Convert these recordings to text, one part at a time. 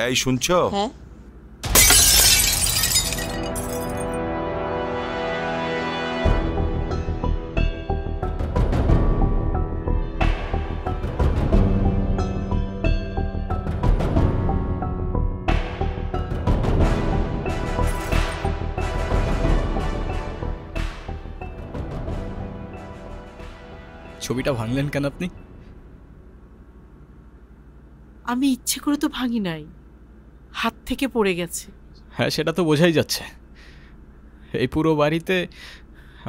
এই শুনছো? হ্যাঁ। ছবিটা ভাঙলেন কেন আপনি? আমি ইচ্ছে করে তো ভাঙি নাই, হাত থেকে পড়ে গেছে। হ্যাঁ, সেটা তো বোঝাই যাচ্ছে। এই পুরো বাড়িতে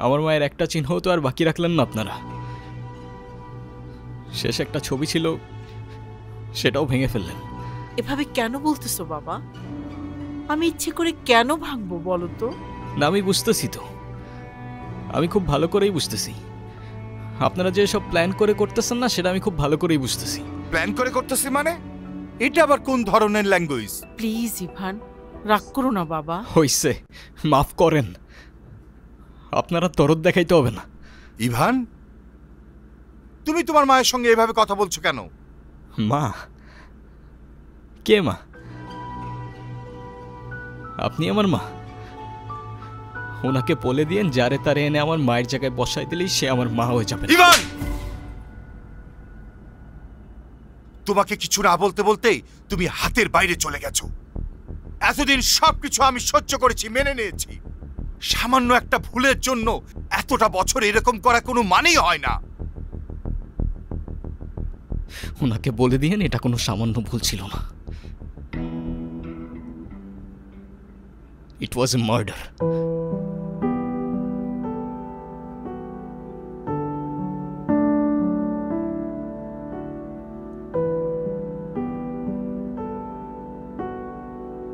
আমার মায়ের একটা চিহ্নও তো আর বাকি রাখলেন না আপনারা। শেষ একটা ছবি ছিল, সেটাও ভেঙে ফেললেন। এভাবে কেন বলতেছো বাবা? আমি ইচ্ছে করে কেন ভাঙবো বলো তো? না, আমি বুঝতেছি তো, আমি খুব ভালো করেই বুঝতেছি। আপনারা যে সব প্ল্যান করে করতেছেন না, সেটা আমি খুব ভালো করেই বুঝতেছি। প্ল্যান করে করতেছি মানে? এটা আবার কোন ধরনের ল্যাঙ্গুয়েজ? প্লিজ ইভান, রাগ করো না বাবা। হইছে, মাফ করেন। আপনারা দরদ দেখাইতে হবে না। ইভান, তুমি তোমার মায়ের সঙ্গে এভাবে কথা বলছো কেন? মা? কে মা? আপনি আমার মা? ওনাকে বলে দিয়েন যারে তারে এনে আমার মায়ের জায়গায় বসাই দিলেই সে আমার মা হয়ে যাবে। ইভান, তোমাকে কিছু না বলতে বলতেই তুমি হাতের বাইরে চলে গেছো। এতদিন সবকিছু আমি সহ্য করেছি, মেনে নিয়েছি। সামান্য একটা ভুলের জন্য এতটা বছর এরকম করা কোনো মানেই হয় না। ওনাকে বলে দিয়েন এটা কোনো সামান্য ভুল ছিল না। ইট ওয়াজ এ মার্ডার।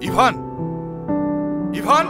ইভান, ইভান,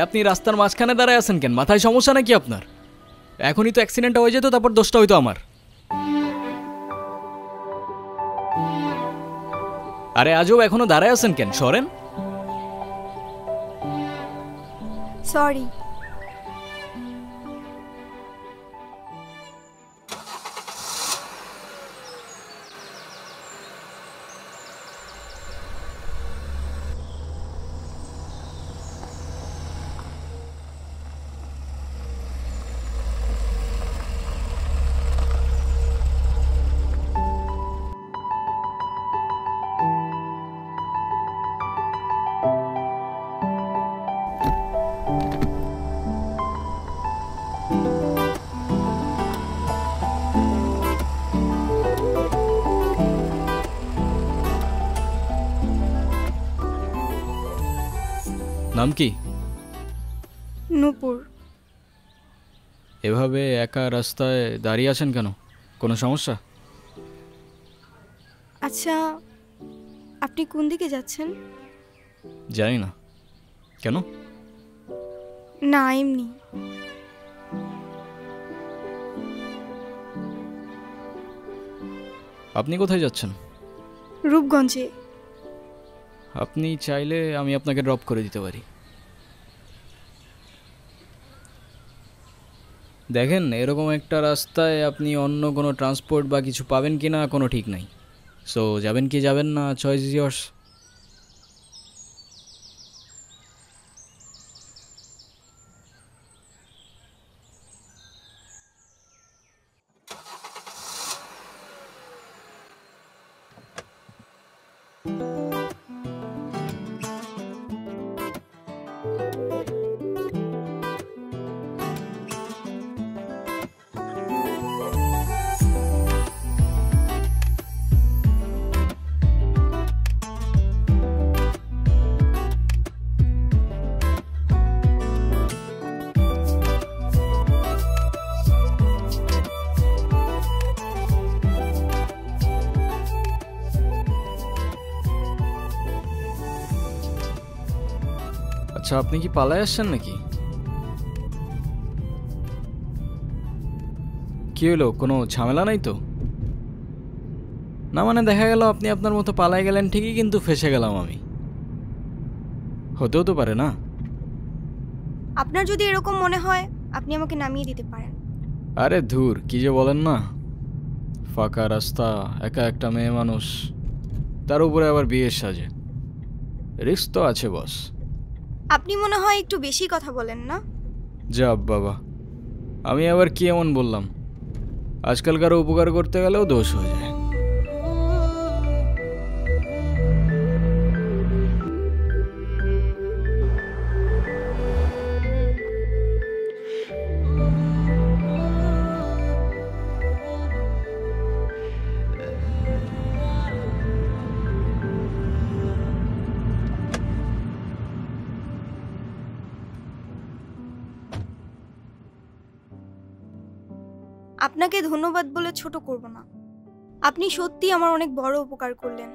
আপনি রাস্তার মাঝখানে দাঁড়ায় আছেন কেন? মাথায় সমস্যা নাকি আপনার? এখনই তো অ্যাক্সিডেন্টটা হয়ে যেত, তারপর দোষটা হইতো আমার। আরে আজও এখনো দাঁড়ায় আছেন কেন? সরেন। সরি। নাম কি? নূপুর। এভাবে একা রাস্তায় দাঁড়িয়ে আছেন কেন? কোনো সমস্যা? আচ্ছা, আপনি কোন দিকে যাচ্ছেন? জানি না। কেন? না, এমনি। আপনি কোথায় যাচ্ছেন? রূপগঞ্জে। আপনি চাইলে আমি আপনাকে ড্রপ করে দিতে পারি। দেখেন, এরকম একটা রাস্তায় আপনি অন্য কোনো ট্রান্সপোর্ট বা কিছু পাবেন কি না কোনো ঠিক নাই। সো যাবেন কি যাবেন না, চয়েস ইজ ইয়ার্স। আচ্ছা, আপনি কি পালায় আসছেন নাকি? কি হলো, কোনো ঝামেলা নাই তো? না মানে দেখা গেল আপনি আপনার মতো পালায় গেলেন ঠিকই, কিন্তু ফেসে গেলাম আমি। হতেও তো পারে না? আপনার যদি এরকম মনে হয় আপনি আমাকে নামিয়ে দিতে পারেন। আরে ধুর, কি যে বলেন না। ফাঁকা রাস্তা, একা একটা মেয়ে মানুষ, তার উপরে আবার বিয়ের সাজে, রিস্ক তো আছে বস। আপনি মনে হয় একটু বেশি কথা বলেন না? যা বাবা, আমি আবার কি এমন বললাম? আজকাল কারো উপকার করতে গেলেও দোষ হয়ে যায়। আপনাকে ধন্যবাদ বলে ছোট করব না। আপনি সত্যি আমার অনেক বড় উপকার করলেন।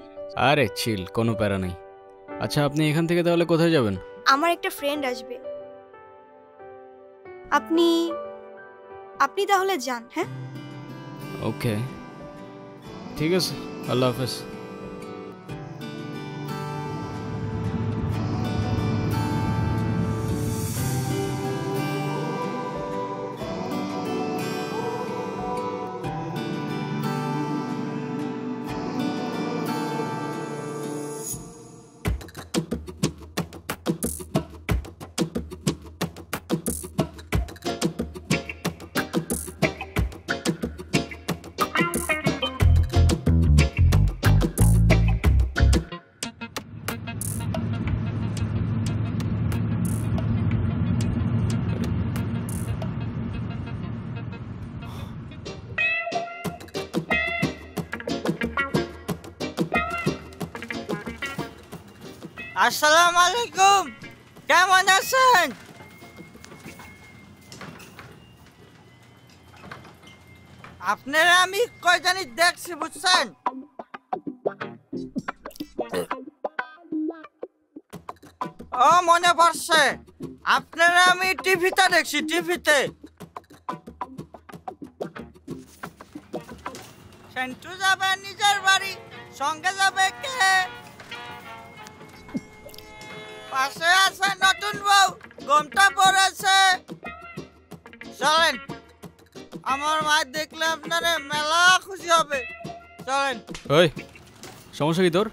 আরে চিল, কোনো প্যারা নেই। আচ্ছা, আপনি এখান থেকে তাহলে কোথায় যাবেন? আমার একটা ফ্রেন্ড আসবে। আপনি আপনি তাহলে যান। হ্যাঁ, ওকে, ঠিক আছে, আল্লাহ হাফেজ। আসসালামু আলাইকুম, কেমন আছেন? আপনারা আমি কয় জানি দেখছি, বুঝছেন? ও মনে পড়ছে, আপনারা আমি টিভিতে দেখছি, টিভিতে। সেন্টু যাবে নিজের বাড়ি, সঙ্গে যাবে কে? পাশে আছে নতুন বউ, ঘুমটা পড়েছে। চলেন, আমার মা দেখলে আপনারা মেলা খুশি হবে। চলেন। ওই, সমস্যা কি তোর?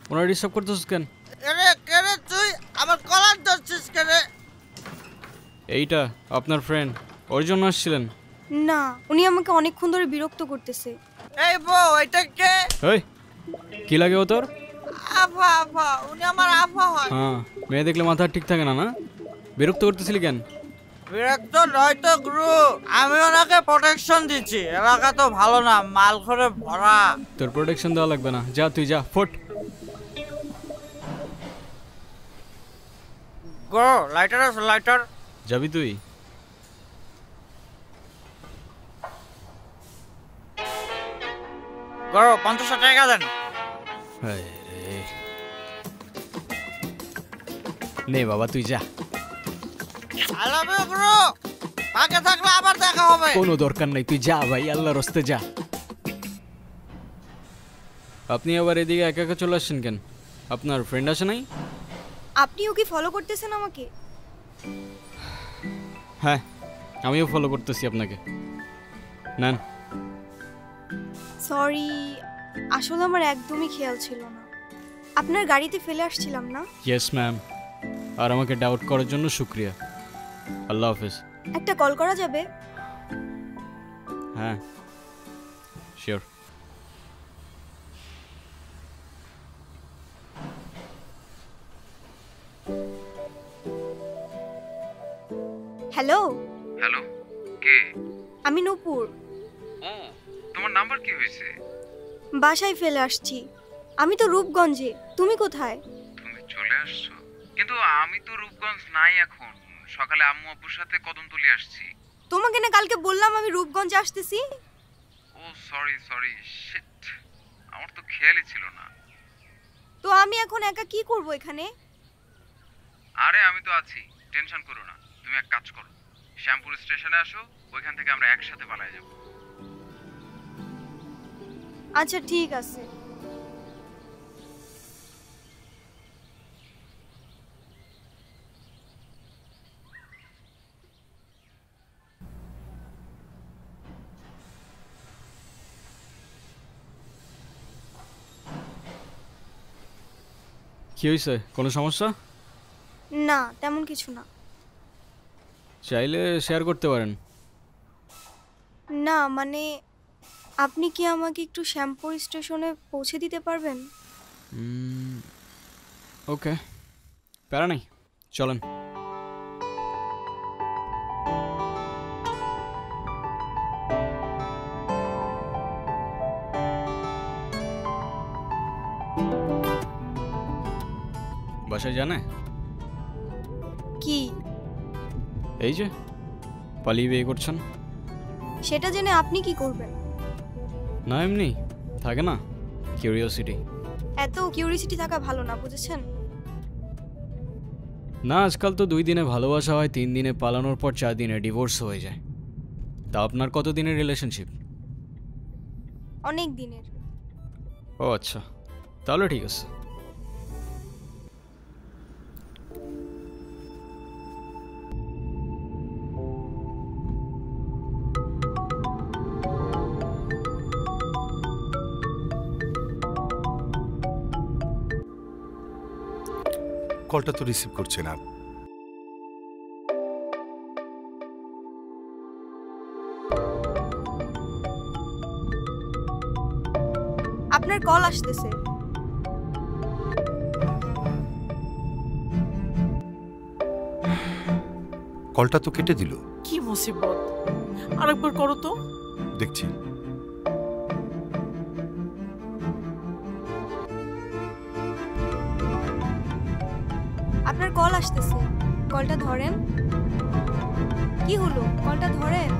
ওনারা ডিস্টার্ব করতেছিস কেন? এরে কেরে তুই আমার কলার ধরছিস কেরে? এইটা আপনার ফ্রেন্ড, ওর জন্য আসছিলেন? না, উনি আমাকে অনেকক্ষণ ধরে বিরক্ত করতেছে। এই বউ, এটা কে? ওই, কি লাগে ও তোর? আফা, আফা, উনি আমার আফা হয়। হ্যাঁ, মেয়ে দেখলে মাথা ঠিক থাকে না? না, বিরক্ত করতেছিলি কেন? বিরক্ত নয় তো গুরু, আমি ওনাকে প্রোটেকশন দিচ্ছি। এলাকা তো ভালো না, মাল করে ভরা। তোর প্রোটেকশন দেওয়া লাগবে না, যা তুই যা, ফোট। গো, লাইটার আছে, লাইটার। যাবি তুই? গো, 50 টাকা দেন। হায় রে। নে বাবা, তুই যা। I love you, গুরু। আগে থাকলে আবার দেখা হবে। কোনো দরকার নাই, তুই যা ভাই, আল্লাহর রাস্তে যা। আপনি আবার এদিকে একা একা চলে আসছেন কেন? আপনার ফ্রেন্ড আছে নাই? আপনিও কি ফলো করতেছেন আমাকে? হ্যাঁ, আমিও ফলো করতেছি আপনাকে। নেন। সরি, আসলে আমার একদমই খেয়াল ছিল না। আপনার গাড়িতে ফেলে আসছিলাম না? ইয়েস ম্যাম, আর আমাকে ডাউট করার জন্য শুক্রিয়া। আল্লাহ হাফেজ। একটা কল করা যাবে? হ্যাঁ, শিওর। হ্যালো। হ্যালো, কে? আমি নূপুর। ও, তোমার নাম্বার কি হয়েছে? বাসায় ফেলে আসছি। আমি তো রূপগঞ্জে, তুমি কোথায়? তুমি চলে আসছো? কিন্তু আমি তো রূপগঞ্জ নাই এখন। সকালে আম্মু আব্বুর সাথে কদমতলি আসছি। তোমাকে না কালকে বললাম আমি রূপগঞ্জে আসতেছি। ও সরি সরি, শিট, আমার তো খেয়ালই ছিল না। তো আমি এখন একা কি করব এখানে? আরে আমি তো আছি, টেনশন করো না। তুমি এক কাজ করো, শ্যামপুর স্টেশনে আসো, ওইখান থেকে আমরা একসাথে পালায়ে যাব। আচ্ছা ঠিক আছে। কি হয়েছে, কোনো সমস্যা? না তেমন কিছু না। চাইলে শেয়ার করতে পারেন। না মানে আপনি কি আমাকে একটু শ্যামপুর স্টেশনে পৌঁছে দিতে পারবেন? ওকে, প্যারা নেই, চলেন। বাসায় জানে কি? এই যে পালিয়ে বিয়ে করছেন। সেটা জেনে আপনি কি করবেন? না এমনি থাকে না কিউরিওসিটি। এত কিউরিসিটি থাকা ভালো না, বুঝেছেন? না আজকাল তো 2 দিনে ভালোবাসা হয়, 3 দিনে পালানোর পর 4 দিনে ডিভোর্স হয়ে যায়। তা আপনার কত দিনের রিলেশনশিপ? অনেক দিনের। ও আচ্ছা, তাহলে ঠিক আছে। কলটা তো রিসিভ করছে না। আপনার কল আসতেছে। কলটা তো কেটে দিল। কি মুসিবত! আরেকবার করো তো। দেখছি। আপনার কল আসতেছে, কলটা ধরেন। কি হলো, কলটা ধরেন।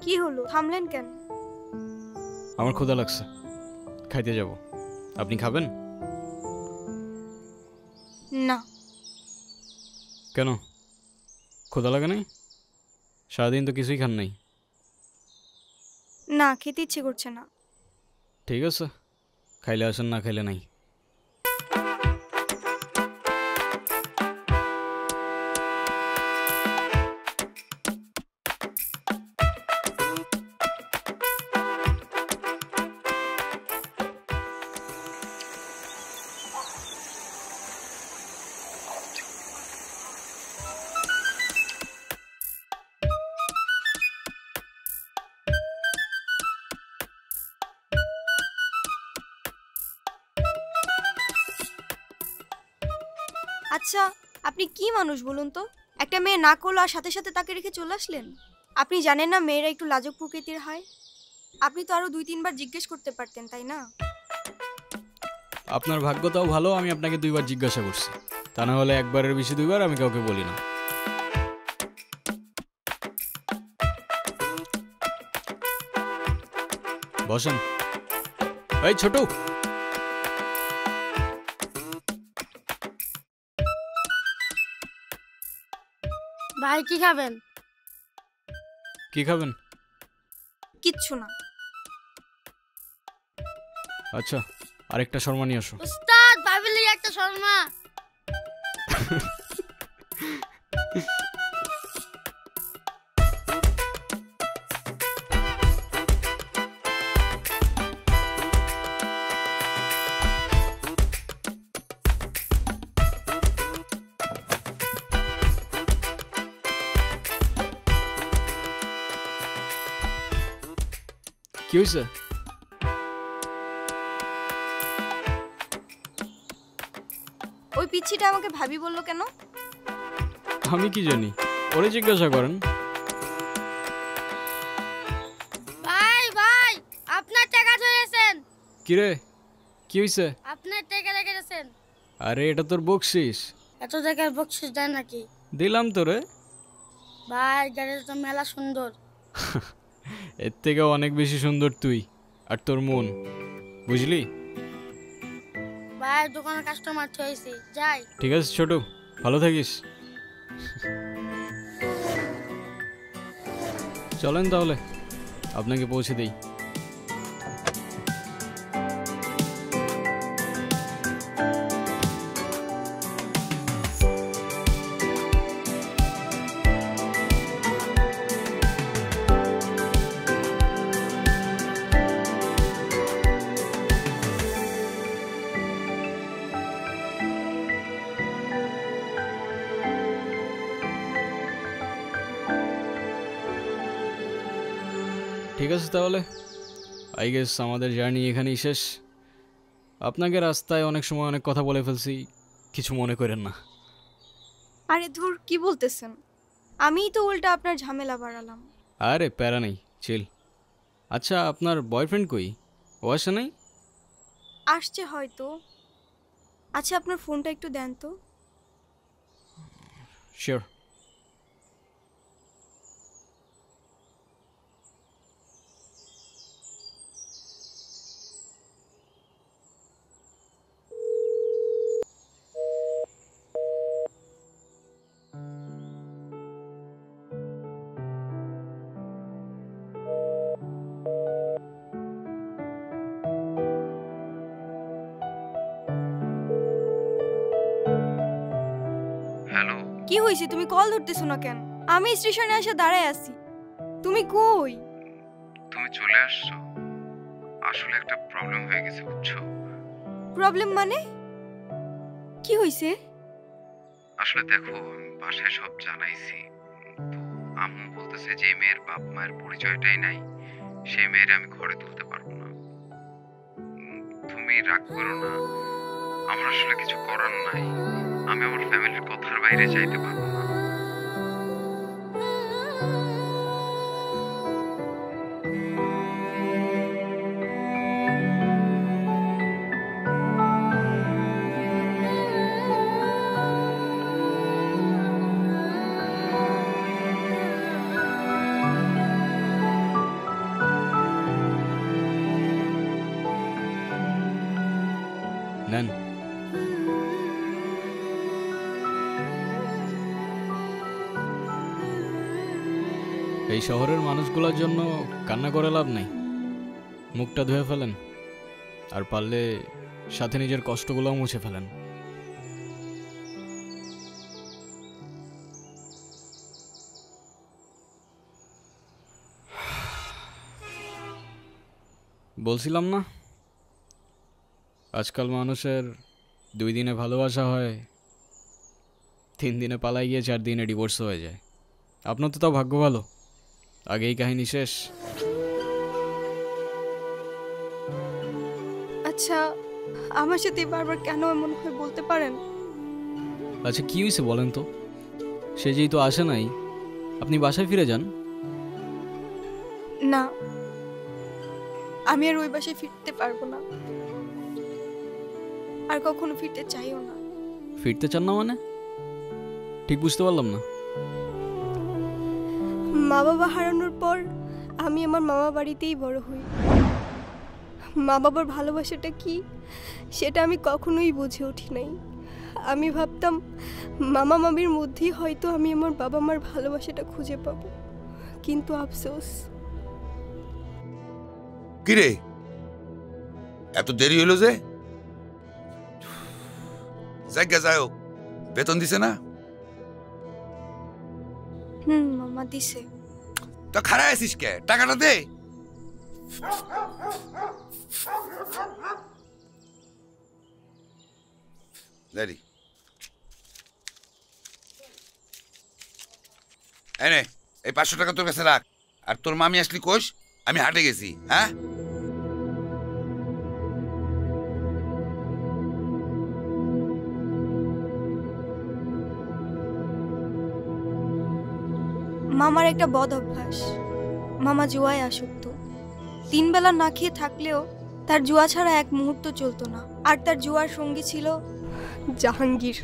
কি হলো, থামলেন কেন? আমার ক্ষুধা লাগছে, খাইতে যাব। আপনি খাবেন? না। কেন, ক্ষুধা লাগে নাই? সারাদিন তো কিছুই খান নাই। না, খেতে ইচ্ছে করছে না। ঠিক আছে, খাইলে আসেন, না খাইলে নাই। আচ্ছা আপনি কি মানুষ বলুন তো? একটা মেয়ে না করলো আর সাথে সাথে তাকে রেখে চলে আসলেন। আপনি জানেন না মেয়েরা একটু লাজুক প্রকৃতির হয়? আপনি তো আরো 2-3 বার জিজ্ঞেস করতে পারতেন, তাই না? আপনার ভাগ্যটাও ভালো, আমি আপনাকে 2 বার জিজ্ঞাসা করছি। তা না হলে একবারের বেশি 2 বার আমি কাউকে বলি না। বসেন। এই ছোট, ভাই কি খাবেন? কি খাবেন? কিচ্ছু না। আচ্ছা, আরেকটা শর্মা নিয়ে আসো। উস্তাদ ভাবিলি একটা শর্মা। কি হয়েছে? ওই পিচ্ছিটা আমাকে ভাবি বললো কেন? আমি কি জানি, ওরে জিজ্ঞাসা করেন। ভাই ভাই আপনার টাকা ধরেছেন। কি রে, কি হয়েছে? আপনার টাকা রেখে গেছেন। আরে এটা তোর বকশিস। এত জায়গায় বকশিস দেয় নাকি? দিলাম তোরে। ভাই গাড়িটা তো মেলা সুন্দর। এর থেকেও অনেক বেশি সুন্দর তুই আর তোর মন, বুঝলি? ভাই দোকানে কাস্টমার হয়েছি, যাই। ঠিক আছে ছোট, ভালো থাকিস। চলেন তাহলে আপনাকে পৌঁছে দেই। ঠিক আছে তাহলে, আই গেস আমাদের জার্নি এখানেই শেষ। আপনাকে রাস্তায় অনেক সময় অনেক কথা বলে ফেলছি, কিছু মনে করেন না। আরে ধুর, কি বলতেছেন? আমিই তো উল্টা আপনার ঝামেলা বাড়ালাম। আরে প্যারা নেই, চিল। আচ্ছা আপনার বয়ফ্রেন্ড কই? ও আসে নাই? আসছে হয়তো। আচ্ছা আপনার ফোনটা একটু দেন তো। শিওর। হ্যালো, কি হয়েছে? তুমি কল ধরতেছো না কেন? আমি স্টেশনে এসে দাঁড়ায় আছি। তুমি কই? তুমি চলে আসছো? আসলে একটা প্রবলেম হয়ে গেছে, বুঝছো? প্রবলেম মানে? কি হয়েছে? আসলে দেখো, আমি বাসায় সব জানাইছি, তো আম্মু বলতেছে যে মেয়ের বাপ মায়ের পরিচয়টাই নাই, সেই মেয়ের আমি ঘরে তুলতে পারবো না। তুমি রাগ করো না, আমার আসলে কিছু করার নাই। আমি আমার ফ্যামিলির কথার বাইরে যাইতে পারবো না। নেন। এই শহরের মানুষগুলোর জন্য কান্না করে লাভ নেই, মুখটা ধুয়ে ফেলেন, আর পারলে সাথে নিজের কষ্টগুলোও মুছে ফেলেন। বলছিলাম না, আজকাল মানুষের 2 দিনে ভালোবাসা হয়, 3 দিনে পালাই গিয়ে 4 দিনে ডিভোর্স হয়ে যায়। আপনার তো তাও ভাগ্য ভালো, আগেই কাহিনী শেষ। আচ্ছা আমার সাথে বারবার কেন এমন হয় বলতে পারেন? আচ্ছা কি হয়েছে বলেন তো? সে যেই তো আসে নাই, আপনি বাসায় ফিরে যান। না, আমি আর ওই বাসায় ফিরতে পারবো না, আর কখনো ফিরতে চাইও না। ফিরতে চান না মানে? ঠিক বুঝতে পারলাম না। মা বাবা হারানোর পর আমি আমার মামা বাড়িতেই বড় হই। মা বাবার ভালোবাসাটা কি সেটা আমি কখনোই বুঝে উঠি নাই। আমি ভাবতাম মামা মামির মধ্যেই হয়তো আমি আমার বাবা মার ভালোবাসাটা খুঁজে পাবো, কিন্তু আফসোস। কিরে, এত দেরি হলো যে? জায়গা যাও, বেতন দিছে না? মামা দিছে। তো খারাপ আছিস কে? টাকাটা দে। দেরি এনে এই 500 টাকা তোর কাছে রাখ, আর তোর মামি আসলি কোষ আমি হাটে গেছি। হ্যাঁ, মামার একটা বদ অভ্যাস, মামা জুয়ায় আসক্ত। 3 বেলা না খেয়ে থাকলেও তার জুয়া ছাড়া এক মুহূর্ত চলতো না। আর তার জুয়ার সঙ্গী ছিল জাহাঙ্গীর।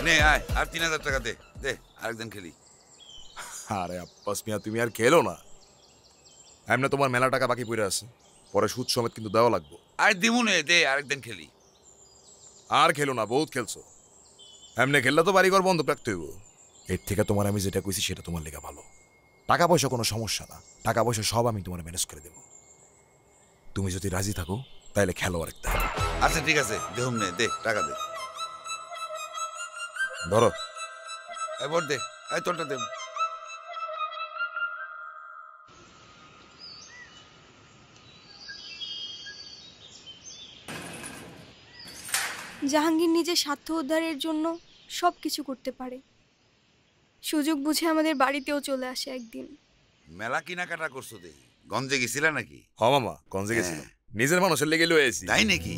নে আয়, আর 3000 টাকা দে দে, আরেকদিন খেলি। আরে আব্বাস মিয়া, তুমি আর খেলো না। এমনি তোমার মেলা টাকা বাকি পড়ে আছে, পরে সুদ সমেত কিন্তু দেওয়া লাগবো। আর দিমু নে, দে আরেকদিন খেলি। আর খেলো না, বহুত খেলছো। এমনি খেললে তো বাড়িঘর বন্ধ রাখতে হইব। এর থেকে তোমার আমি যেটা কইছি সেটা তোমার লেগে ভালো। টাকা পয়সা কোনো সমস্যা না, টাকা পয়সা সব আমি তোমার ম্যানেজ করে দেব। তুমি যদি রাজি থাকো তাহলে খেলো আরেকটা। আচ্ছা ঠিক আছে, দেহুম নে, দে টাকা দে। ধরো এবার দে, এই তোরটা দে। জাহাঙ্গীর নিজের স্বার্থ উদ্ধারের জন্য সব কিছু করতে পারে। সুযোগ বুঝে আমাদের বাড়িতেও চলে আসে একদিন। মেলা কেনাকাটা করছো দেখি, গঞ্জে গেছিলা নাকি? হ মামা, গঞ্জে গেছিলাম, নিজের মানুষের লেগে লয়ে আইছি। তাই নাকি?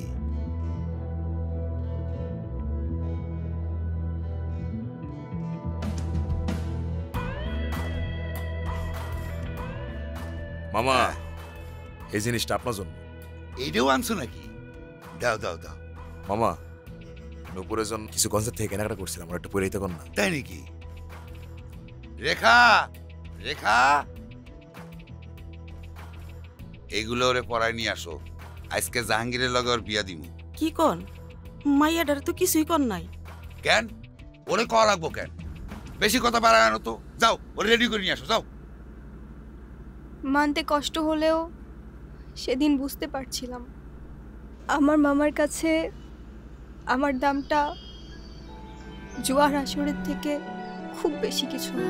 মামা এই জিনিসটা আপনার জন্য। এইটাও আনছো নাকি? দাও দাও দাও। মামা নুপুরের জন্য কিছু গঞ্জের থেকে কেনাকাটা করছিলাম, আমার একটু পরে দিতে না। তাই নাকি? রেখা, রেখা, এইগুলো ওরে পড়ায় নিয়ে আসো। আজকে জাহাঙ্গীরের লগে ওর বিয়া দিমু। কি কন? মাইয়াডার তো কিছুই কন নাই। কেন? ওরে কল রাখবো কেন? বেশি কথা বাড়ায় না তো। যাও, ওরে রেডি করে নিয়ে আসো, যাও। মানতে কষ্ট হলেও সেদিন বুঝতে পারছিলাম আমার মামার কাছে আমার দামটা জুয়ার আসরের থেকে খুব বেশি কিছু না।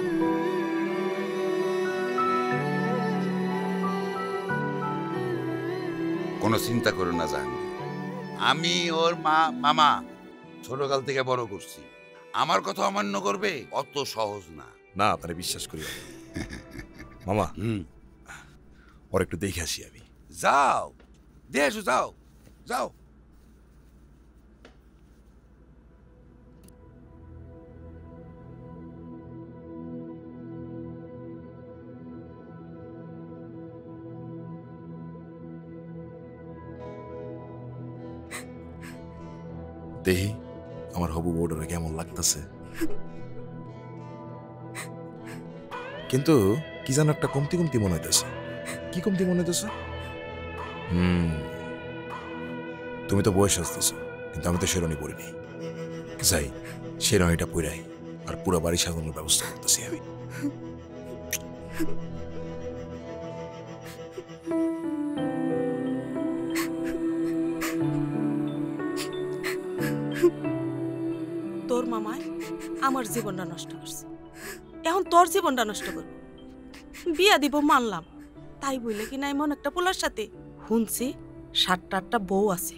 কোনো চিন্তা করো না জাহাঙ্গীর, আমি ওর মামা ছোটকাল থেকে বড় করছি। আমার কথা অমান্য করবে অত সহজ না। না, আপনারে বিশ্বাস করি মামা। ওর একটু দেখে আসি আমি। যাও, দেখে আসো, যাও যাও। দেখি আমার হবু বউডারে কেমন লাগতেছে। কিন্তু কি যেন একটা কমতি কমতি মনে হইতেছে। কি কমতি মনে হইতেছে? তুমি তো বয়স আসতেছো, কিন্তু আমি তো শেরনি পরিনি। যাই, শেরনিটা পইরাই আর পুরো বাড়ি সাজানোর ব্যবস্থা করতেছি আমি। তোর মামায় আমার জীবনটা নষ্ট করছে, এখন তোর জীবনটা নষ্ট করব। বিয়া দিব মানলাম, তাই বইলে কি না এমন একটা পোলার সাথে শুনছি 7-8টা বউ আছে,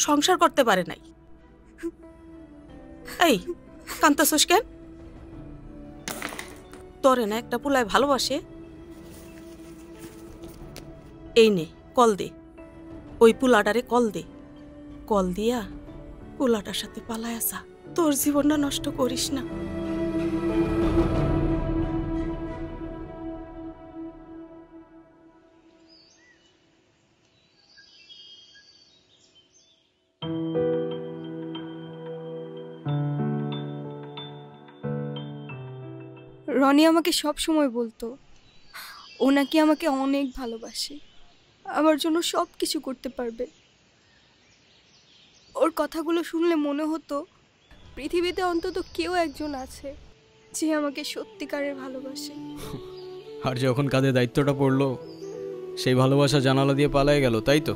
সংসার করতে পারে নাই। এই কান্তাছস কেন? তোরে না একটা পোলায় ভালোবাসে। এই নে কল দে, ওই পোলাটারে কল দে, কল দিয়া পোলাটার সাথে পালায় আসা। তোর জীবনটা নষ্ট করিস না। রনি আমাকে সব সময় বলতো ও নাকি আমাকে অনেক ভালোবাসে, আমার জন্য সব কিছু করতে পারবে। ওর কথাগুলো শুনলে মনে হতো পৃথিবীতে অন্তত কেউ একজন আছে যে আমাকে সত্যিকারের ভালোবাসে। আর যখন কাঁধে দায়িত্বটা পড়লো, সেই ভালোবাসা জানালা দিয়ে পালায় গেল, তাই তো?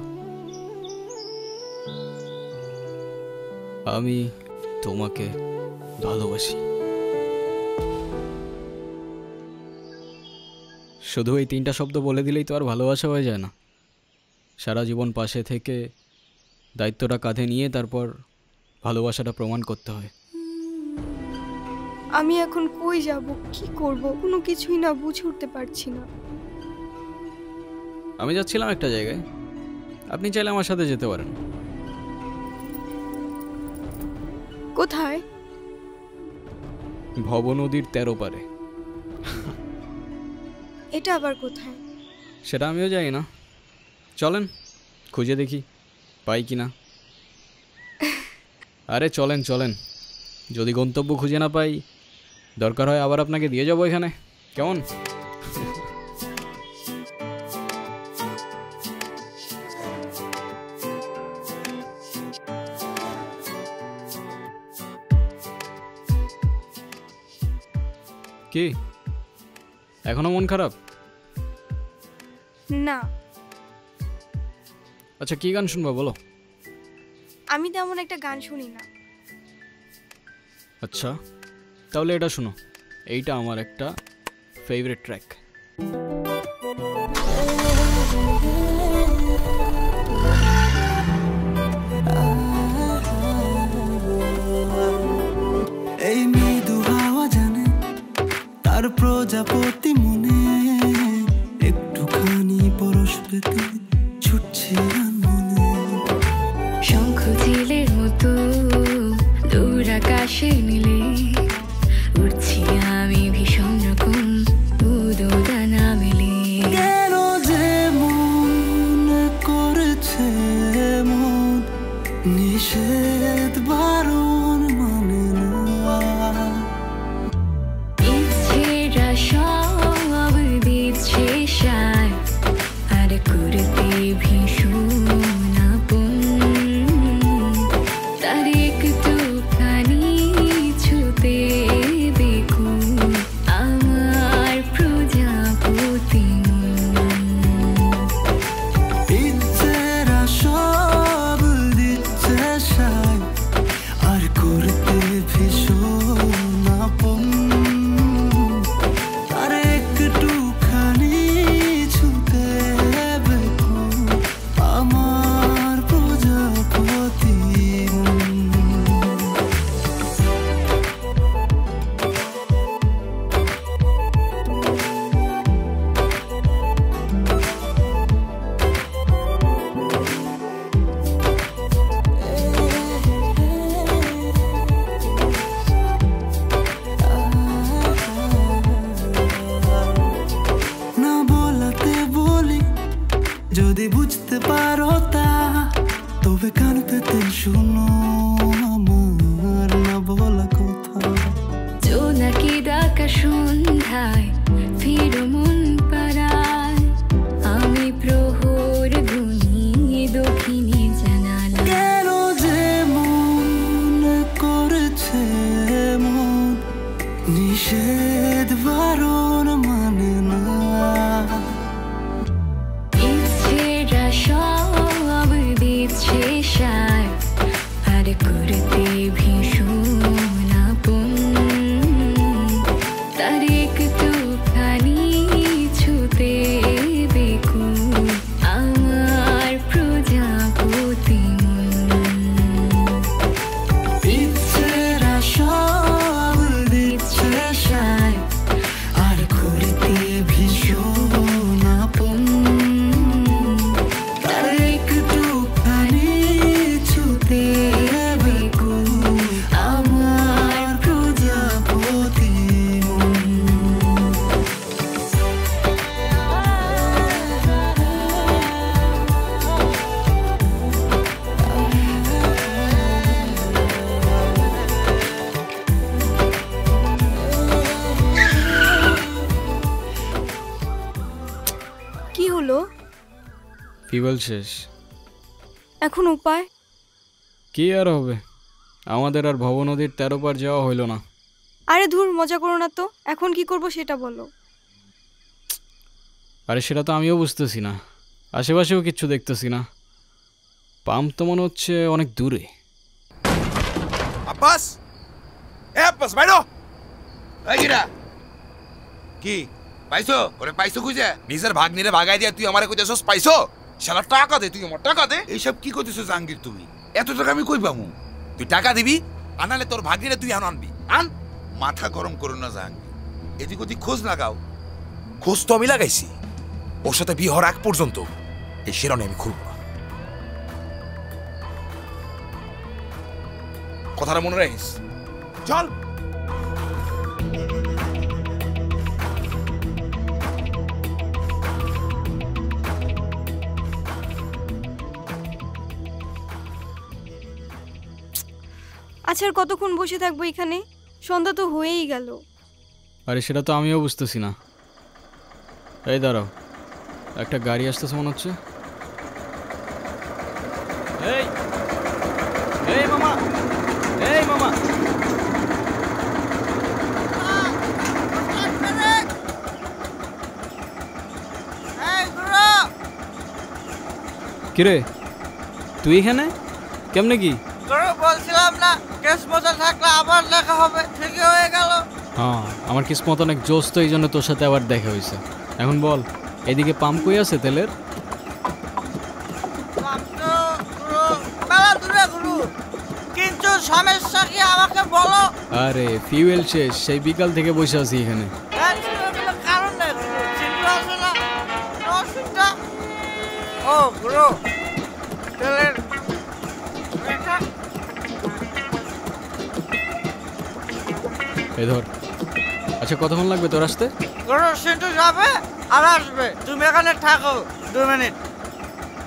আমি তোমাকে ভালোবাসি। শুধু এই 3টা শব্দ বলে দিলেই তো আর ভালোবাসা হয়ে যায় না। সারা জীবন পাশে থেকে দায়িত্বটা কাঁধে নিয়ে তারপর ভালোবাসাটা প্রমাণ করতে হয়। আমি এখন কই যাব, কি করব, কোনো কিছুই না বুঝে উঠতে পারছি না। আমি যাচ্ছিলাম একটা জায়গায়, আপনি চাইলে আমার সাথে যেতে পারেন। কোথায়? ভব নদীর 13 পারে। এটা আবার কোথায়? সেটা আমিও জানি না, চলেন খুঁজে দেখি পাই কি না। আরে চলেন চলেন, যদি গন্তব্য খুঁজে না পাই দরকার হয় আবার আপনাকে দিয়ে যাবো এখানে, কেমন? কি এখনো মন খারাপ? না। আচ্ছা কি গান শুনবা বলো? আমি তেমন একটা গান শুনি না। আচ্ছা তাহলে এটা শোনো, এইটা আমার একটা ফেভারিট ট্র্যাক। এই মৃদু হাওয়া জানে তার প্রজাপতি মনে একটুখানি পরশ পেতে ছুটছে মনে। শঙ্খ চিলের মতো দূর আকাশে মিলে উঠছি আমি ভীষণ রকম উদোদানা মেলে। কেন যে মন করেছে মন নিষেধ বারণ মানে না। ইচ্ছেরা সব দিচ্ছে সায় আর করতে ভীষণ আপন। তার একটুখানি ছুতে দেখুন আমার প্রজাপতি মন। ইচ্ছেরা সব দিচ্ছে সায় আর করতে ভীষণ আপন। আর একটুখানি ছুতে দেখুন আমার প্রজাপতি মন। না বলাতে বলি যদি বুঝতে পারো তা, তবে কান পেতে শুনো আমার না বলা কথা। জোনাকি ডাকা সন্ধ্যায় ফিরো মন পাড়ায় আমি প্রহর গুনি দক্ষিণে জানালা। কেন যে মন করেছে মন নিষেধ বারণ মানে না। ইচ্ছেরা সব দিচ্ছে সায় আর করতে ভীষণ আপন। তার একটুখানি ছুতে দেখুন আমার প্রজাপতি মন। ইচ্ছেরা সব দিচ্ছে সায় আর করতে ভীষণ আপন। তার একটুখানি ছুতে দেখুন আমার প্রজাপতি মন। কি হলো? ফিউয়েল শেষ। এখন উপায়? কি আর হবে, আমাদের আর ভব নদীর 13 পার যাওয়া হইল না। আরে ধুর, মজা করো না তো। এখন কি করব সেটা বলো। আরে সেটা তো আমিও বুঝতেছি না, আশেপাশেও কিচ্ছু দেখতেছি না। পাম্প তো মনে হচ্ছে অনেক দূরে। আব্বাস, এ আব্বাস বাইরো। এই গিরা কি পাইছো? ওরে পাইছো খুঁজে? নিজের ভাগ্নিরে ভাগাই দিয়া তুই আমারে কইতেছস পাইছো? শালা টাকা দে, তুই আমার টাকা দে। এইসব কি করতেছো জাহাঙ্গীর তুমি? এত টাকা আমি কই পামু? তুই টাকা দিবি, আনালে তোর ভাগ্নিরে তুই আনবি। আন। মাথা গরম করো না জাহাঙ্গীর, এদিক ওদিক খোঁজ লাগাও। খোঁজ তো আমি লাগাইছি, ওর সাথে বিয়ে হওয়ার আগ পর্যন্ত এই শিরনে আমি খুলব না। কথাটা মনে রাখিস। চল। আচ্ছা আর কতক্ষণ বসে থাকবো এখানে? সন্ধ্যা তো হয়েই গেল। আরে সেটা তো আমিও বুঝতেছি না। এই দাঁড়াও, একটা গাড়ি আসতেছে মনে হচ্ছে। এই এই মামা, এই মামা, কিরে তুই এখানে কেমনে কি? বলছিলাম না কেস মজা থাকলে আবার দেখা হবে, ঠিকই হয়ে গেল। হ্যাঁ, আমার কিসমত অনেক জোস, তো এই জন্য তোর সাথে আবার দেখা হয়েছে। এখন বল, এদিকে পাম্প কই আছে তেলের? কিন্তু সমস্যা কি আমাকে বলো। আরে ফিউয়েল শেষ, সেই বিকাল থেকে বসে আছি এখানে। কারণ নেই, চিন্তা আছে না অসুবিধা। ও গুরু তেলের এই ধর। আচ্ছা কতক্ষণ লাগবে তোর আসতে? গুরু সিন্টু যাবে আর আসবে, তুমি এখানে থাকো 2 মিনিট।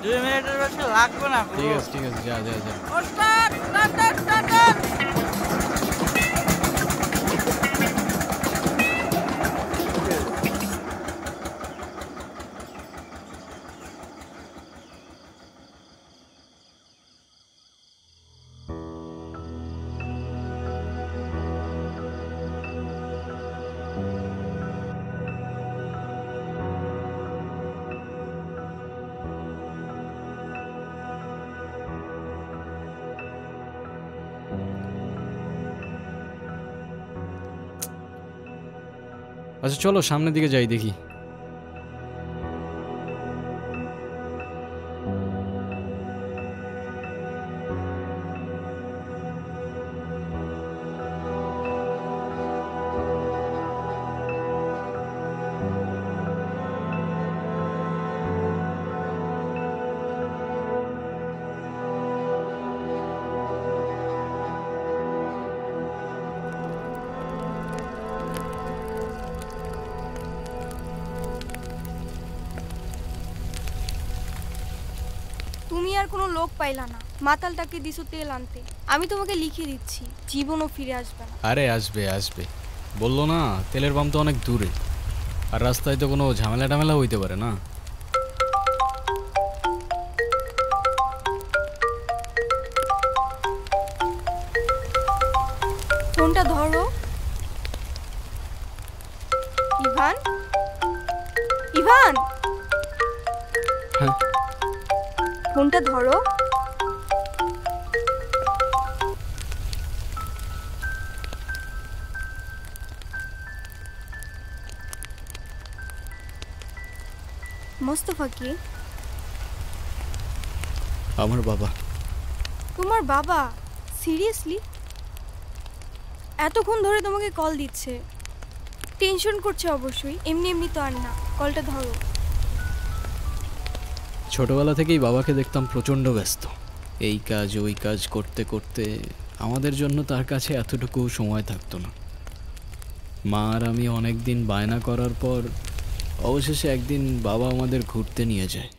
2 মিনিটের বেশি লাগবে না। ঠিক আছে ঠিক আছে, যা যা যা। ওস্তাদ টাটা টাটা। আচ্ছা চলো সামনের দিকে যাই দেখি। তুমি আর কোনো লোক পাইলা না, মাতালটাকে দিছো তেল আনতে। আমি তোমাকে লিখে দিচ্ছি, জীবনও ফিরে আসবে না। আরে আসবে আসবে, বললো না তেলের পাম্প তো অনেক দূরে, আর রাস্তায় তো কোনো ঝামেলা টামেলা হইতে পারে না। ফোনটা ধরো। ইভান, ইভান, হ্যাঁ ফোনটা ধরো। মোস্তফা কে? আমার বাবা। তোমার বাবা? সিরিয়াসলি? এতক্ষণ ধরে তোমাকে কল দিচ্ছে, টেনশন করছে অবশ্যই। এমনি এমনি তো আর না, কলটা ধরো। ছোটবেলা থেকেই বাবাকে দেখতাম প্রচণ্ড ব্যস্ত, এই কাজ ওই কাজ করতে করতে আমাদের জন্য তার কাছে এতটুকু সময় থাকতো না। মা আর আমি অনেক দিন বায়না করার পর অবশেষে একদিন বাবা আমাদের ঘুরতে নিয়ে যায়,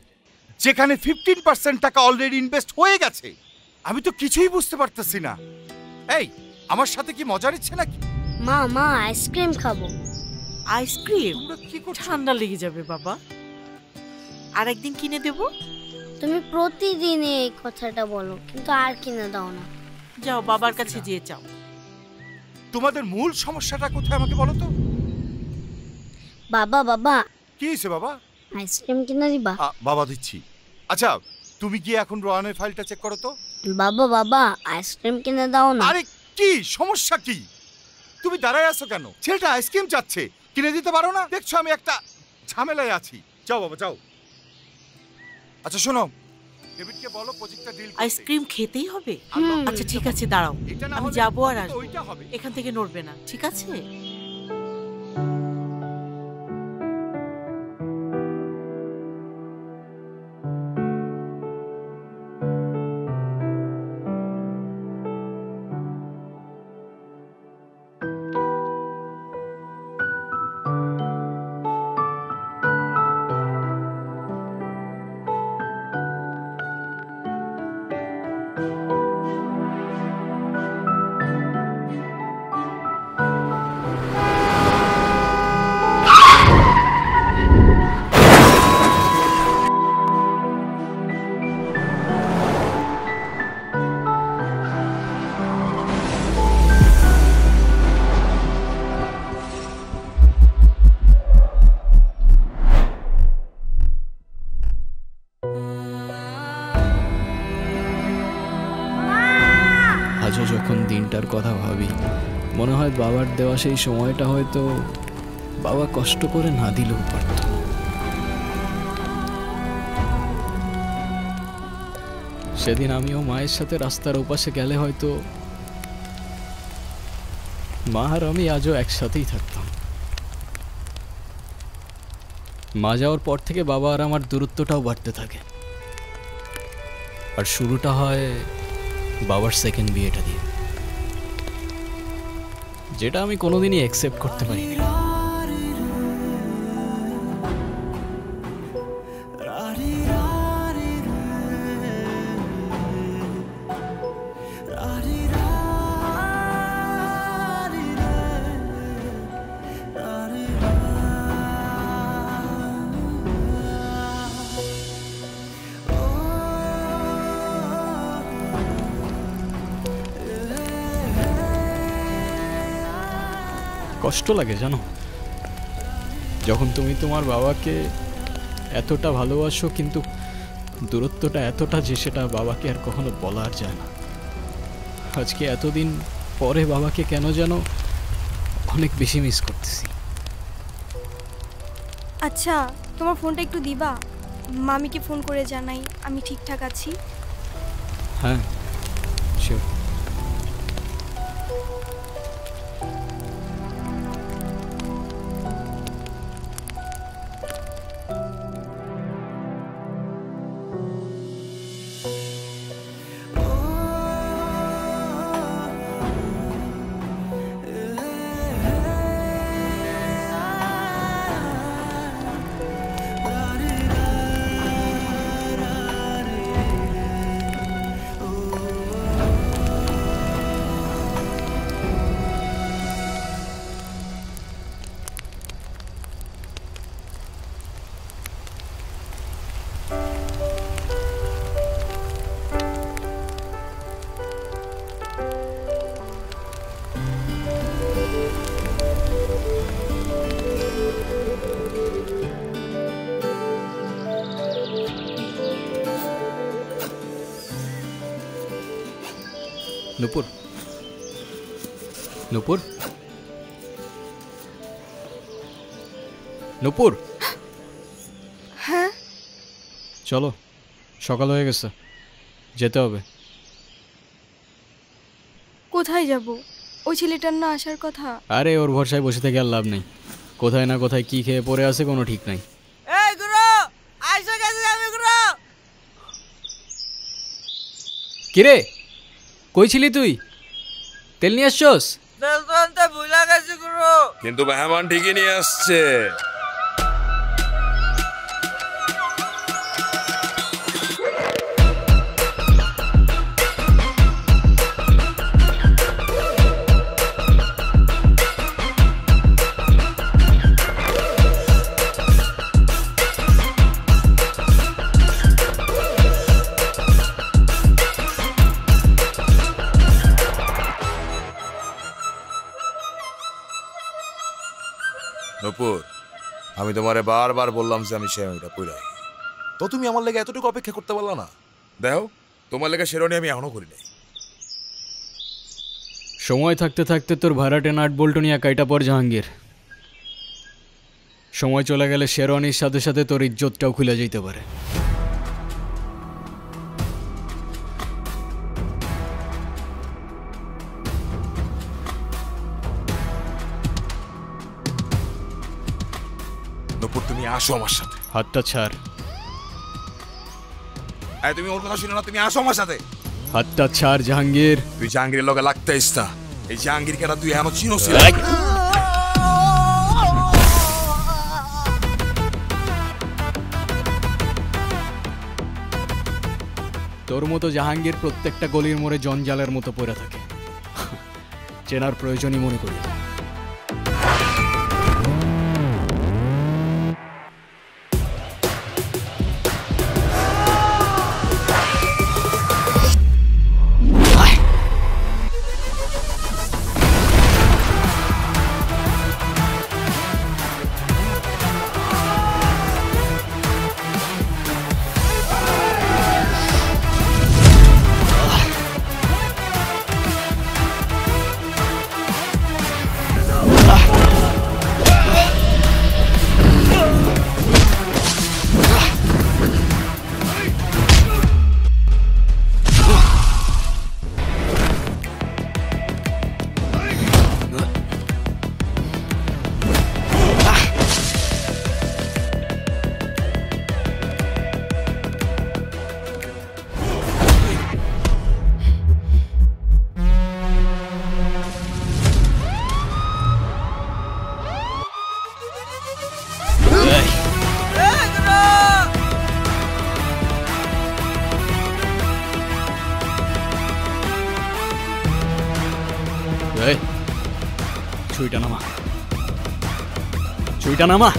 যেখানে 15% টাকা অলরেডি ইনভেস্ট হয়ে গেছে। আমি তো কিছুই বুঝতে পারতেছি না। এই আমার সাথে কি মজা নিচ্ছে নাকি? মা মা আইসক্রিম খাবো। আইসক্রিম? তোমরা কি করছো? ঠান্ডা লেগে যাবে বাবা, আর একদিন কিনে দেব। তুমি প্রতিদিন এই কথাটা বলো, কিন্তু আর কিনে দাও না। যাও বাবার কাছে যেয়ে চাও। তোমাদের মূল সমস্যাটা কোথায় আমাকে বলো তো। বাবা বাবা কি হয়েছে বাবা? আইসক্রিম কিনে দিবা? বাবা দিচ্ছি। আচ্ছা তুমি গিয়ে এখন রোহানের ফাইলটা চেক করো তো। বাবা বাবা আইসক্রিম কিনে দাও না। আরে কি সমস্যা কি? তুমি দাঁড়ায় আছো কেন? ছেলেটা আইসক্রিম চাচ্ছে, কিনে দিতে পারো না? দেখছো আমি একটা ঝামেলায় আছি। যাও বাবা যাও। আচ্ছা শোনো, ডেভিডকে বলো প্রজেক্টটা ডিল করতে। আইসক্রিম খেতেই হবে? আচ্ছা ঠিক আছে, দাঁড়াও, আমি যাবো আর আসবো। এখান থেকে নড়বে না, ঠিক আছে? কথা ভাবি মনে হয় বাবার দেওয়া সেই সময়টা হয়তো বাবা কষ্ট করে না দিলেও পারত। সেদিন আমিও মায়ের সাথে রাস্তার ওপাশে গেলে হয়তো মা আর আমি আজও একসাথেই থাকতাম। মা যাওয়ার পর থেকে বাবা আর আমার দূরত্বটাও বাড়তে থাকে, আর শুরুটা হয় বাবার সেকেন্ড বিয়েটা দিয়ে, যেটা আমি কোনোদিনই অ্যাকসেপ্ট করতে পারিনি। কষ্ট লাগে জানো, যখন তুমি তোমার বাবাকে এতটা ভালোবাসো কিন্তু দূরত্বটা এতটা যে সেটা বাবাকে আর কখনো বলার যায় না। আজকে এতদিন পরে বাবাকে কেন যেন অনেক বেশি মিস করতেছি। আচ্ছা, তোমার ফোনটা একটু দিবা? মামিকে ফোন করে জানাই আমি ঠিকঠাক আছি। হ্যাঁ শিওর। নুপুর, নুপুর, নুপুর, হ্যাঁ চলো সকাল হয়ে গেছে, যেতে হবে। কোথায় যাব? ওই ছেলেটার না আসার কথা। আরে ওর ভরসায় বসে থেকে আর লাভ নেই, কোথায় না কোথায় কি খেয়ে পড়ে আছে কোনো ঠিক নাই। এই গুরু, আইসো গেছে আমি গুরু। কিরে কই ছিলি তুই? তেল নিয়ে আসছস? তেল তো আনতে ভুলে গেছি গুরু। কিন্তু মেহমান ঠিকই নিয়ে আসছে। নূপুর, আমি তোমারে বারবার বললাম যে আমি শেরওয়ানিটা পইরাই, তো তুমি আমার লেগে এতটুকু অপেক্ষা করতে পারলা না? দেখো তোমার লেগে শেরওয়ানি আমি এখনো করি নাই। সময় থাকতে থাকতে তোর ভাড়াটে নাট বল্টু নিয়ে কাইটা পর জাহাঙ্গীর, সময় চলে গেলে শেরওয়ানির সাথে সাথে তোর ইজ্জতটাও খুলে যেতে পারে। নূপুর তুমি আসো আমার সাথে। হাতটা ছাড়। তুমি ওর কথা শুনো না, তুমি আসো আমার সাথে। হাতটা ছাড় জাহাঙ্গীর। তুই জাহাঙ্গীরের লগে লাগতে ইস্তা, এই জাহাঙ্গীর কেটা তুই এখনো চিনোছিস? তোর মতো জাহাঙ্গীর প্রত্যেকটা গলির মোড়ে জঞ্জালের মতো পড়ে থাকে, চেনার প্রয়োজনই মনে করি। ছুরিটা নামা, ছুরিটা নামা।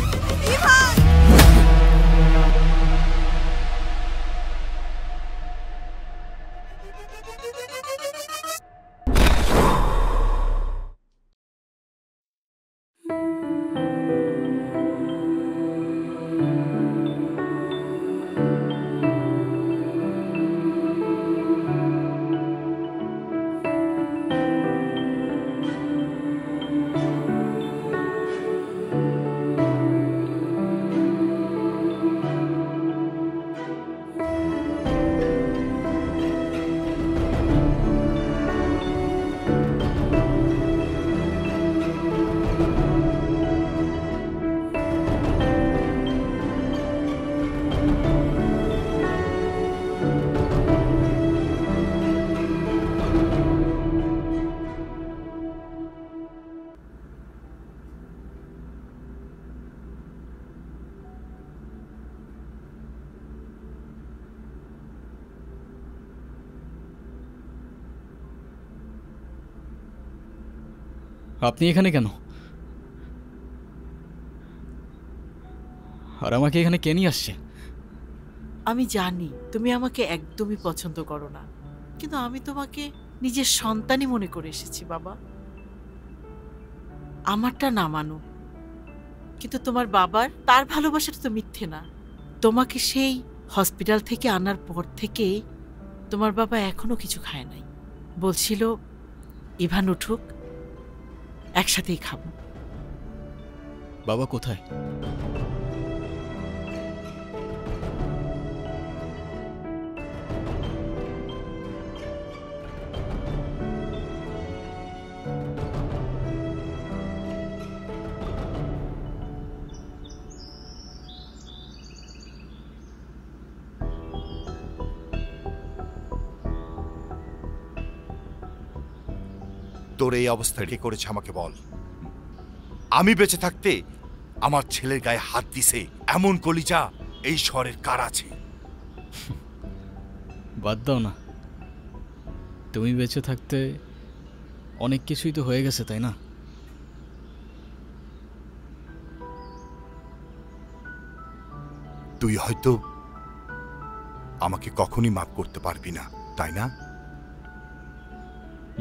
আপনি এখানে কেন? আর আমাকে এখানে কে নিয়ে আসছে? আমি জানি তুমি আমাকে একদমই পছন্দ করো না, কিন্তু আমি তোমাকে নিজের সন্তানই মনে করে এসেছি বাবা। আমারটা না মানো, কিন্তু তোমার বাবার তার ভালোবাসাটা তো মিথ্যে না। তোমাকে সেই হসপিটাল থেকে আনার পর থেকে তোমার বাবা এখনো কিছু খায় নাই। বলছিল ইভান উঠুক, একসাথেই খাবো। বাবা কোথায়? তোর এই অবস্থা কি করেছে আমাকে বল। আমি বেঁচে থাকতে আমার ছেলের গায়ে হাত দিছে এমন কলিজা এই শহরের কার আছে? বাদ দাও না, তুমি বেঁচে থাকতে অনেক কিছুই তো হয়ে গেছে, তাই না? তুই হয়তো আমাকে কখনই মাফ করতে পারবি না, তাই না?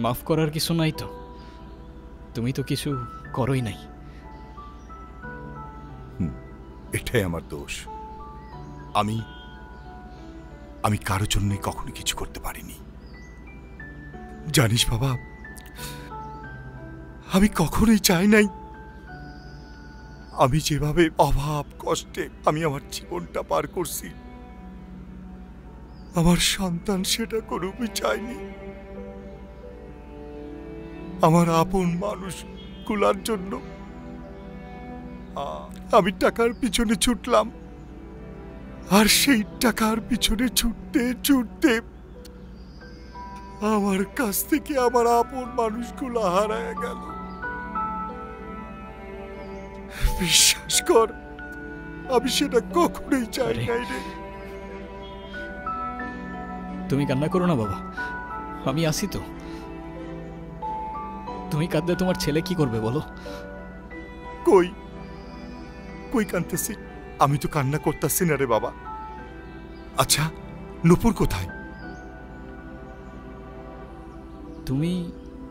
মাফ করার কিছু নাই তো, তুমি তো কিছু করোই নাই। এটাই আমার দোষ। আমি কারোর জন্যই কখনো কিছু করতে পারিনি। জানিস বাবা, আমি কখনোই চাই নাই আমি যেভাবে অভাব কষ্টে আমি আমার জীবনটা পার করছি, আমার সন্তান সেটা কোনোই চায়নি। আমার আপন মানুষ গুলার জন্য আমি টাকার পিছনে ছুটলাম, আর সেই টাকার পিছনে ছুটতে ছুটতে আমার কাছ থেকে আমার আপন মানুষগুলো হারায় গেল। বিশ্বাস কর, আমি সেটা কখনোই চাই নাই রে। তুমি কান্না করো না বাবা, আমি আসি তো। তুমি কাঁদলে তোমার ছেলে কি করবে বলো? কই কই কাঁদতেছি? আমি তো কান্না করতেছি না রে বাবা। আচ্ছা, নূপুর কোথায়? তুমি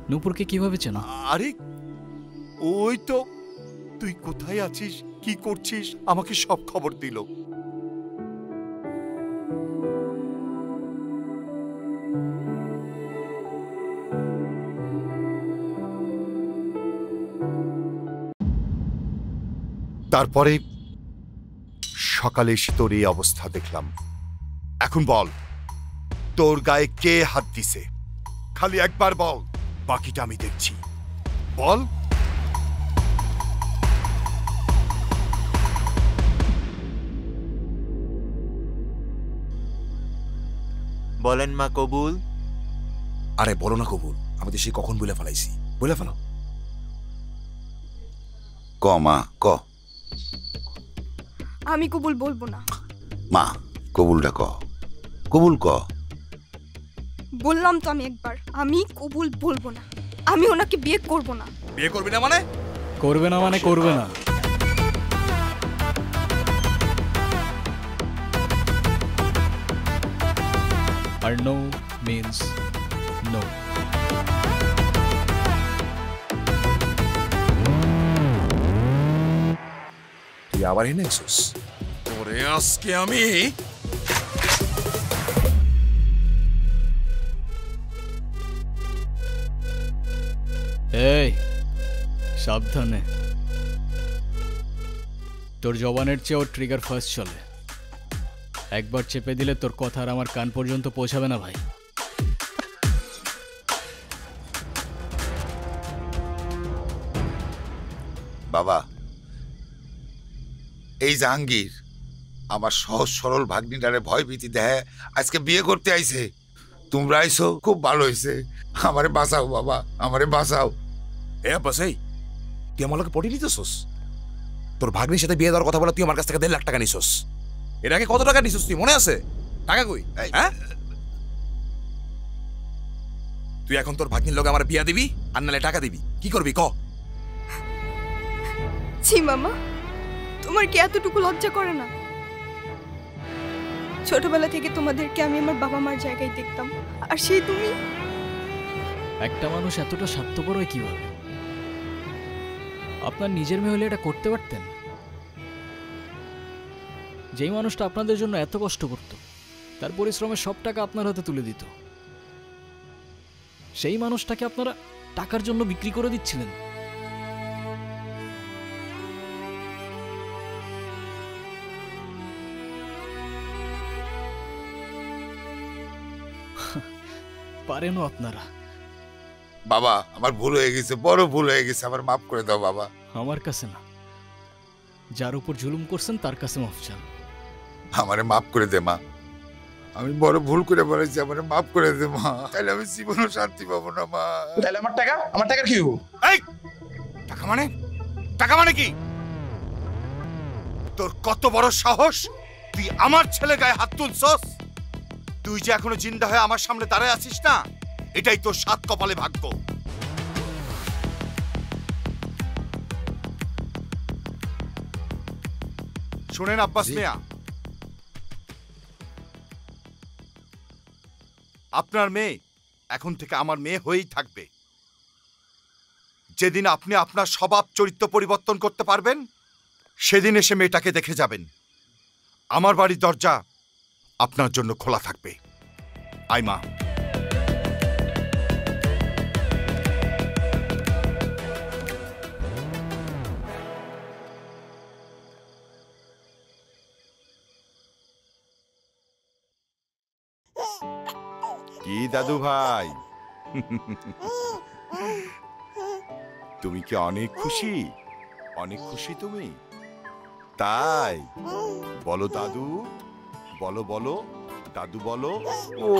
নূপুরকে কিভাবে চেনো? আরে ওই তো, তুই কোথায় আছিস, কি করছিস, আমাকে সব খবর দিল। তারপরে সকালে এসে তোর এই অবস্থা দেখলাম। এখন বল, তোর গায়ে কে হাত দিছে? খালি একবার বল, বাকিটা আমি দেখছি। বল। বলেন মা কবুল। আরে বলো না কবুল, আমি তো সেই কখন বলে ফেলাইছি। বলে ফেলো। ক মা ক। আমি কবুল বলবো না। মা কবুলটা ক, কবুল ক। বললাম তো আমি একবার, আমি কবুল বলবো না। আমি ওনাকে বিয়ে করব না। বিয়ে করবি না মানে? করবে না মানে করবে না। আর নো মিন্স নো। তুই আবার এনেছিস? তোরে আজকে আমি এই সাবধানে, তোর জবানের চেয়েও ট্রিগার ফার্স্ট চলে। একবার চেপে দিলে তোর কথা আর আমার কান পর্যন্ত পৌঁছাবে না ভাই। বাবা, এই জাহাঙ্গীর আমার সহজ সরল ভাগ্নিটারে ভয় ভীতি দেয় আজকে বিয়ে করতে আইছে। তোমরা আইছো খুব ভালো হয়েছে। আমারে বাঁচাও বাবা, আমারে বাঁচাও। এ বাসাই, তুই আমার লোকে পড়ে নিতেছস? তোর ভাগ্নির সাথে বিয়ে দেওয়ার কথা বলে তুই আমার কাছ থেকে 1.5 লাখ টাকা নিছস। এর আগে কত টাকা নিছস তুই মনে আছে? টাকা কই? হ্যাঁ, তুই এখন তোর ভাগ্নির লোকে আমার বিয়া দিবি আর নালে টাকা দিবি, কি করবি ক? ছি মামা, তোমার কি এতটুকু লজ্জা করে না? ছোটবেলা থেকে তোমাদেরকে আমি আমার বাবা মার জায়গায় দেখতাম, আর সেই তুমি। একটা মানুষ এতটা স্বার্থপর হয় কিভাবে? আপনার নিজের মেয়ে হলে এটা করতে পারতেন? যেই মানুষটা আপনাদের জন্য এত কষ্ট করত, তার পরিশ্রমের সব টাকা আপনার হাতে তুলে দিত, সেই মানুষটাকে আপনারা টাকার জন্য বিক্রি করে দিচ্ছিলেন। পারেনও আপনারা। বাবা, আমার ভুল হয়ে গেছে, বড় ভুল হয়ে গেছে, আমার মাফ করে দাও বাবা। আমার কাছে না, যার উপর জুলুম করছেন তার কাছে মাফ চান। আমারে মাফ করে দে মা, আমি বড় ভুল করে বলেছি, আমারে মাফ করে দে মা, তাহলে আমি জীবনও শান্তি পাবো না মা। তাহলে আমার টাকা, আমার টাকার কি হবো? এই টাকা মানে, টাকা মানে কি? তোর কত বড় সাহস, তুই আমার ছেলে গায়ে হাত তুলছস? তুই যে এখনো জিন্দা হয়ে আমার সামনে দাঁড়ায় আছিস না, এটাই তোর সাত কপালে ভাগ্য। শুনেন আব্বাস মিয়া, আপনার মেয়ে এখন থেকে আমার মেয়ে হয়েই থাকবে। যেদিন আপনি আপনার স্বভাব চরিত্র পরিবর্তন করতে পারবেন, সেদিন এসে মেয়েটাকে দেখে যাবেন। আমার বাড়ির দরজা আপনার জন্য খোলা থাকবে। আয় মা। কি দাদু ভাই, তুমি কি অনেক খুশি? অনেক খুশি তুমি? তাই বলো দাদু, বলো বলো দাদু বলো। ও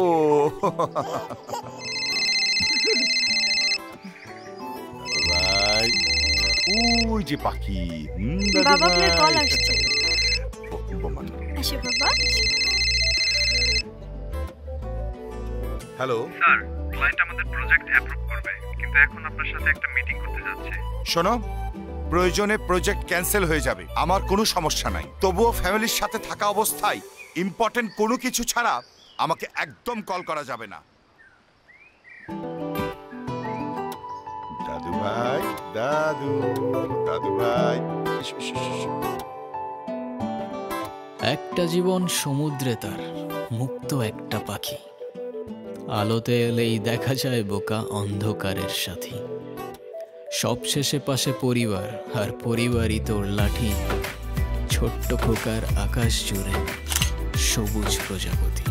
দাদু ভাই, ওই যে পাখি। বাবা, আপনার কল আসছে। আসো বাবা। হ্যালো স্যার, ক্লায়েন্ট আমাদের প্রজেক্ট অ্যাপ্রুভ করবে, কিন্তু এখন আপনার সাথে একটা মিটিং করতে যাচ্ছে। শোনো, প্রয়োজনে প্রজেক্ট ক্যান্সেল হয়ে যাবে, আমার কোনো সমস্যা নাই। তবুও ফ্যামিলির সাথে থাকা অবস্থায় ইম্পর্টেন্ট কোনো কিছু ছাড়া আমাকে একদম কল করা যাবে না। দাদু ভাই, দাদু, দাদু ভাই। একটা জীবন সমুদ্রে তার মুক্ত একটা পাখি, আলোতে এলেই দেখা যায় বোকা অন্ধকারের সাথী। সবশেষে পাশে পরিবার, আর পরিবারই তোর লাঠি। ছোট্ট খোকার আকাশ জুড়ে সবুজ প্রজাপতি।